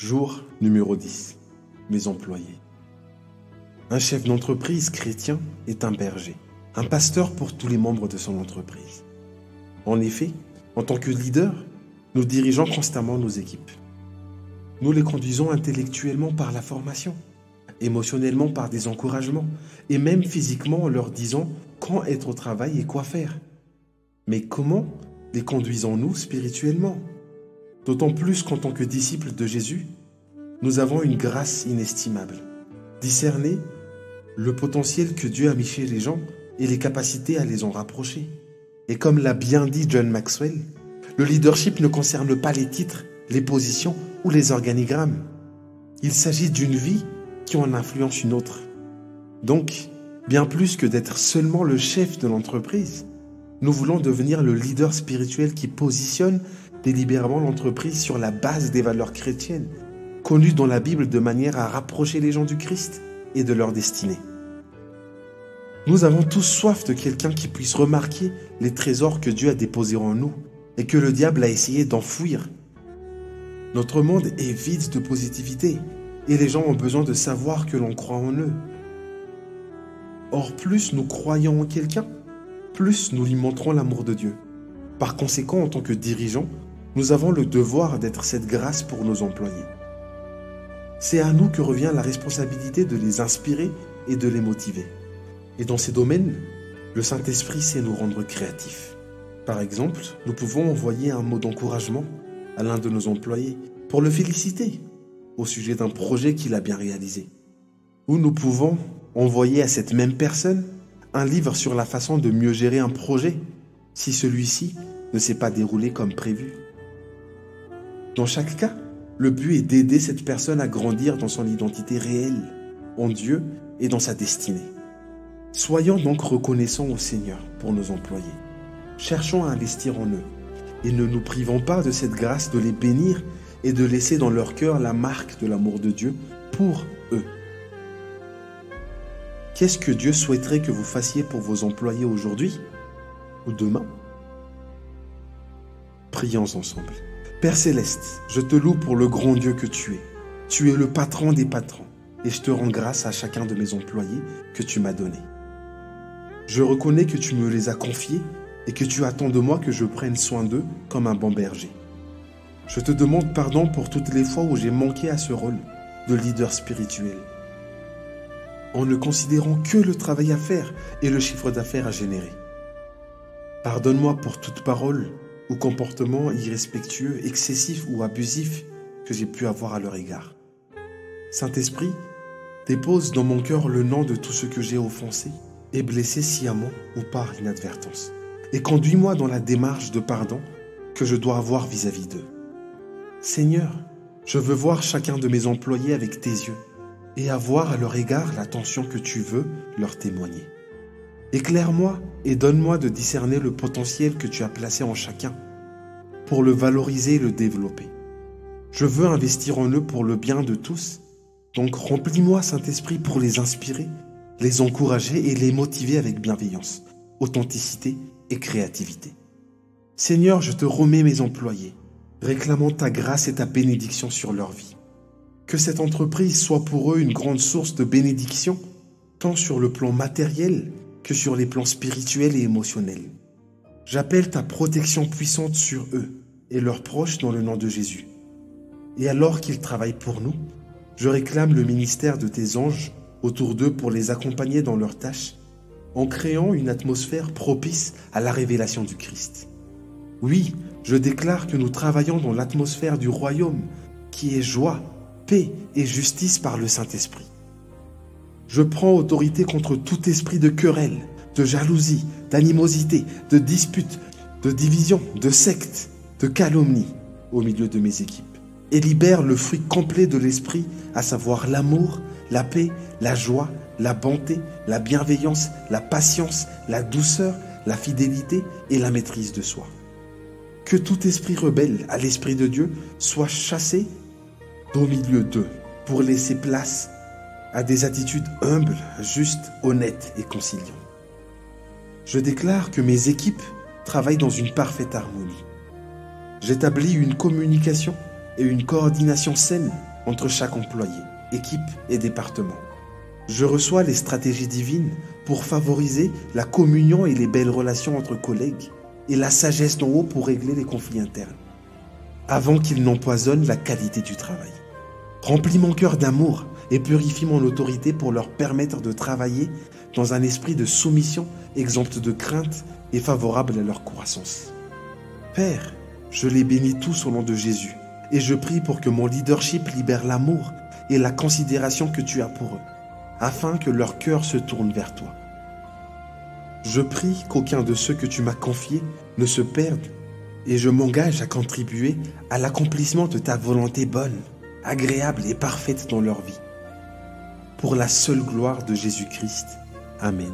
Jour numéro 10. Mes employés. Un chef d'entreprise chrétien est un berger, un pasteur pour tous les membres de son entreprise. En effet, en tant que leader, nous dirigeons constamment nos équipes. Nous les conduisons intellectuellement par la formation, émotionnellement par des encouragements, et même physiquement en leur disant quand être au travail et quoi faire. Mais comment les conduisons-nous spirituellement ? D'autant plus qu'en tant que disciples de Jésus, nous avons une grâce inestimable. Discerner le potentiel que Dieu a mis chez les gens et les capacités à les en rapprocher. Et comme l'a bien dit John Maxwell, le leadership ne concerne pas les titres, les positions ou les organigrammes. Il s'agit d'une vie qui en influence une autre. Donc, bien plus que d'être seulement le chef de l'entreprise, nous voulons devenir le leader spirituel qui positionne délibérément l'entreprise sur la base des valeurs chrétiennes, connues dans la Bible de manière à rapprocher les gens du Christ et de leur destinée. Nous avons tous soif de quelqu'un qui puisse remarquer les trésors que Dieu a déposés en nous et que le diable a essayé d'enfouir. Notre monde est vide de positivité et les gens ont besoin de savoir que l'on croit en eux. Or, plus nous croyons en quelqu'un, plus nous lui montrons l'amour de Dieu. Par conséquent, en tant que dirigeants, nous avons le devoir d'être cette grâce pour nos employés. C'est à nous que revient la responsabilité de les inspirer et de les motiver. Et dans ces domaines, le Saint-Esprit sait nous rendre créatifs. Par exemple, nous pouvons envoyer un mot d'encouragement à l'un de nos employés pour le féliciter au sujet d'un projet qu'il a bien réalisé. Ou nous pouvons envoyer à cette même personne un livre sur la façon de mieux gérer un projet si celui-ci ne s'est pas déroulé comme prévu. Dans chaque cas, le but est d'aider cette personne à grandir dans son identité réelle, en Dieu et dans sa destinée. Soyons donc reconnaissants au Seigneur pour nos employés. Cherchons à investir en eux et ne nous privons pas de cette grâce de les bénir et de laisser dans leur cœur la marque de l'amour de Dieu pour eux. Qu'est-ce que Dieu souhaiterait que vous fassiez pour vos employés aujourd'hui ou demain ? Prions ensemble. Père Céleste, je te loue pour le grand Dieu que tu es. Tu es le patron des patrons et je te rends grâce à chacun de mes employés que tu m'as donné. Je reconnais que tu me les as confiés et que tu attends de moi que je prenne soin d'eux comme un bon berger. Je te demande pardon pour toutes les fois où j'ai manqué à ce rôle de leader spirituel, en ne considérant que le travail à faire et le chiffre d'affaires à générer. Pardonne-moi pour toute parole ou comportement irrespectueux, excessif ou abusif que j'ai pu avoir à leur égard. Saint-Esprit, dépose dans mon cœur le nom de tout ce que j'ai offensé et blessé sciemment ou par inadvertance. Et conduis-moi dans la démarche de pardon que je dois avoir vis-à-vis d'eux. Seigneur, je veux voir chacun de mes employés avec tes yeux et avoir à leur égard l'attention que tu veux leur témoigner. Éclaire-moi et donne-moi de discerner le potentiel que tu as placé en chacun pour le valoriser et le développer. Je veux investir en eux pour le bien de tous, donc remplis-moi, Saint-Esprit, pour les inspirer, les encourager et les motiver avec bienveillance, authenticité et créativité. Seigneur, je te remets mes employés, réclamant ta grâce et ta bénédiction sur leur vie. Que cette entreprise soit pour eux une grande source de bénédiction, tant sur le plan matériel que sur les plans spirituels et émotionnels. J'appelle ta protection puissante sur eux et leurs proches dans le nom de Jésus. Et alors qu'ils travaillent pour nous, je réclame le ministère de tes anges autour d'eux pour les accompagner dans leurs tâches, en créant une atmosphère propice à la révélation du Christ. Oui, je déclare que nous travaillons dans l'atmosphère du royaume, qui est joie, paix et justice par le Saint-Esprit. Je prends autorité contre tout esprit de querelle, de jalousie, d'animosité, de dispute, de division, de secte, de calomnie au milieu de mes équipes et libère le fruit complet de l'esprit, à savoir l'amour, la paix, la joie, la bonté, la bienveillance, la patience, la douceur, la fidélité et la maîtrise de soi. Que tout esprit rebelle à l'Esprit de Dieu soit chassé au milieu d'eux pour laisser place à des attitudes humbles, justes, honnêtes et conciliantes. Je déclare que mes équipes travaillent dans une parfaite harmonie. J'établis une communication et une coordination saine entre chaque employé, équipe et département. Je reçois les stratégies divines pour favoriser la communion et les belles relations entre collègues et la sagesse d'en haut pour régler les conflits internes, avant qu'ils n'empoisonnent la qualité du travail. Remplis mon cœur d'amour et purifie mon autorité pour leur permettre de travailler dans un esprit de soumission exempt de crainte et favorable à leur croissance. Père, je les bénis tous au nom de Jésus et je prie pour que mon leadership libère l'amour et la considération que tu as pour eux, afin que leur cœur se tourne vers toi. Je prie qu'aucun de ceux que tu m'as confiés ne se perde et je m'engage à contribuer à l'accomplissement de ta volonté bonne, agréable et parfaite dans leur vie. Pour la seule gloire de Jésus-Christ. Amen.